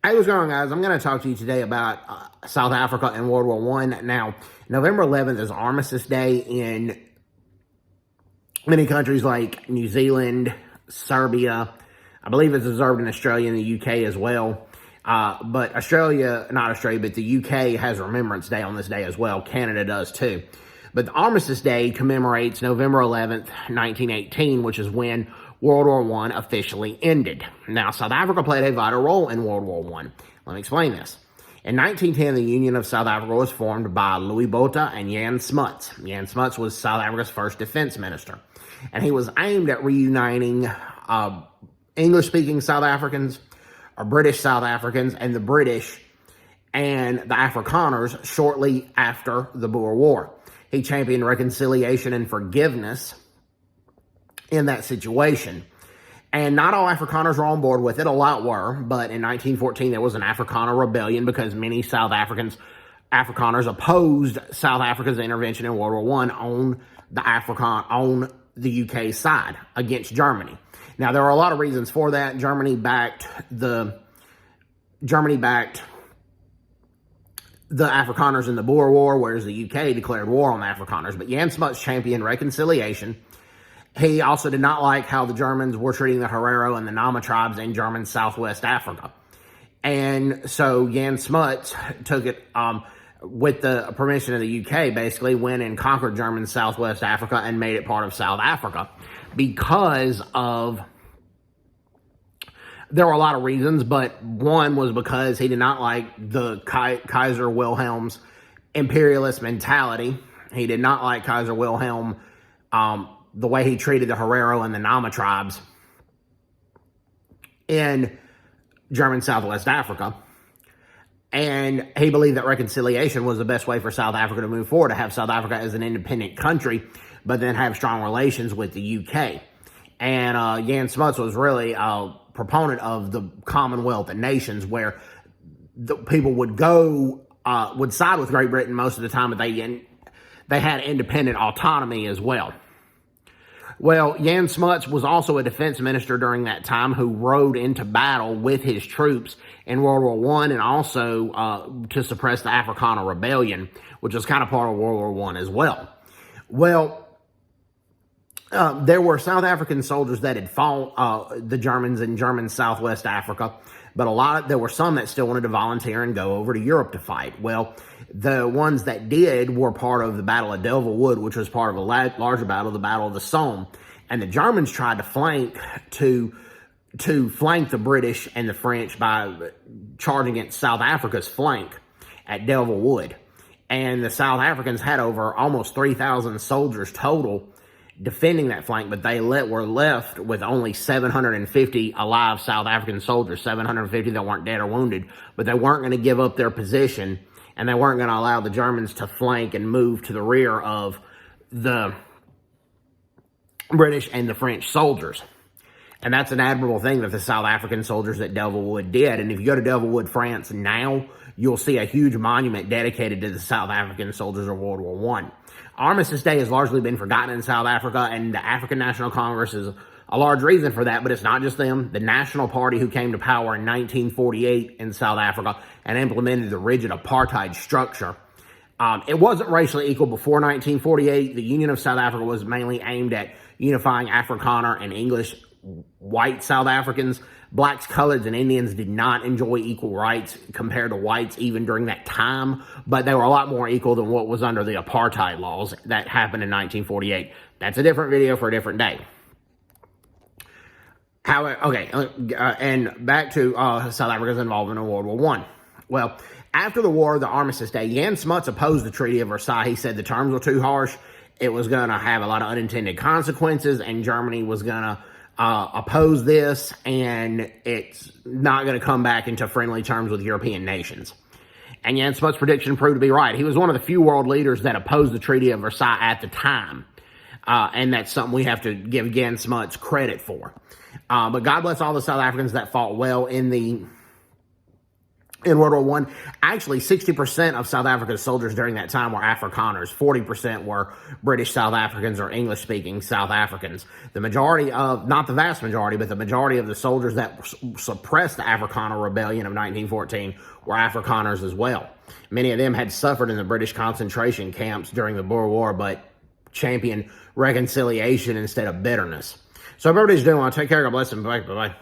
Hey, what's going on, guys? I'm going to talk to you today about South Africa and World War One. Now, November 11th is Armistice Day in many countries like New Zealand, Serbia. I believe it's observed in Australia and the UK as well. But but the UK has Remembrance Day on this day as well. Canada does too. But the Armistice Day commemorates November 11th, 1918, which is when World War I officially ended. Now, South Africa played a vital role in World War I. Let me explain this. In 1910, the Union of South Africa was formed by Louis Botha and Jan Smuts. Jan Smuts was South Africa's first defense minister, and he was aimed at reuniting English-speaking South Africans, or British South Africans, and the British and the Afrikaners shortly after the Boer War. He championed reconciliation and forgiveness in that situation. And not all Afrikaners were on board with it. A lot were. But in 1914, there was an Afrikaner rebellion because many Afrikaners opposed South Africa's intervention in World War I on the UK side against Germany. Now, there are a lot of reasons for that. Germany backed the Afrikaners in the Boer War, whereas the UK declared war on the Afrikaners. But Jan Smuts championed reconciliation. He also did not like how the Germans were treating the Herero and the Nama tribes in German Southwest Africa. And so Jan Smuts took it, with the permission of the UK, basically went and conquered German Southwest Africa and made it part of South Africa there were a lot of reasons, but one was because he did not like the Kaiser Wilhelm's imperialist mentality. He did not like Kaiser Wilhelm, the way he treated the Herero and the Nama tribes in German Southwest Africa. And he believed that reconciliation was the best way for South Africa to move forward, to have South Africa as an independent country, but then have strong relations with the UK. And Jan Smuts was really a proponent of the Commonwealth of Nations, where the people would side with Great Britain most of the time, but they had independent autonomy as well. Well, Jan Smuts was also a defense minister during that time who rode into battle with his troops in World War I, and also to suppress the Afrikaner Rebellion, which was kind of part of World War I as well. Well, there were South African soldiers that had fought the Germans in German Southwest Africa, but there were some that still wanted to volunteer and go over to Europe to fight. Well, the ones that did were part of the Battle of Delville Wood, which was part of a larger battle, the Battle of the Somme. And the Germans tried to flank the British and the French by charging against South Africa's flank at Delville Wood. And the South Africans had over almost 3,000 soldiers total defending that flank, but they were left with only 750 alive South African soldiers, 750 that weren't dead or wounded, but they weren't going to give up their position, and they weren't going to allow the Germans to flank and move to the rear of the British and the French soldiers. And that's an admirable thing that the South African soldiers at Delville Wood did. And if you go to Delville Wood, France now, you'll see a huge monument dedicated to the South African soldiers of World War I. Armistice Day has largely been forgotten in South Africa, and the African National Congress is a large reason for that, but it's not just them. The National Party, who came to power in 1948 in South Africa and implemented the rigid apartheid structure. It wasn't racially equal before 1948. The Union of South Africa was mainly aimed at unifying Afrikaner and English white South Africans. Blacks, coloreds, and Indians did not enjoy equal rights compared to whites even during that time, but they were a lot more equal than what was under the apartheid laws that happened in 1948. That's a different video for a different day. And back to South Africa's involvement in World War I. Well, after the war, the Armistice Day, Jan Smuts opposed the Treaty of Versailles. He said the terms were too harsh. It was going to have a lot of unintended consequences, and Germany was going to oppose this, and it's not going to come back into friendly terms with European nations. And Jan Smuts' prediction proved to be right. He was one of the few world leaders that opposed the Treaty of Versailles at the time. And that's something we have to give Jan Smuts credit for. But God bless all the South Africans that fought well in the in World War One. Actually, 60% of South Africa's soldiers during that time were Afrikaners. 40% were British South Africans or English-speaking South Africans. The majority of, not the vast majority, but the majority of the soldiers that suppressed the Afrikaner Rebellion of 1914 were Afrikaners as well. Many of them had suffered in the British concentration camps during the Boer War, but championed reconciliation instead of bitterness. So, everybody's doing well. Take care. God bless them. Bye-bye.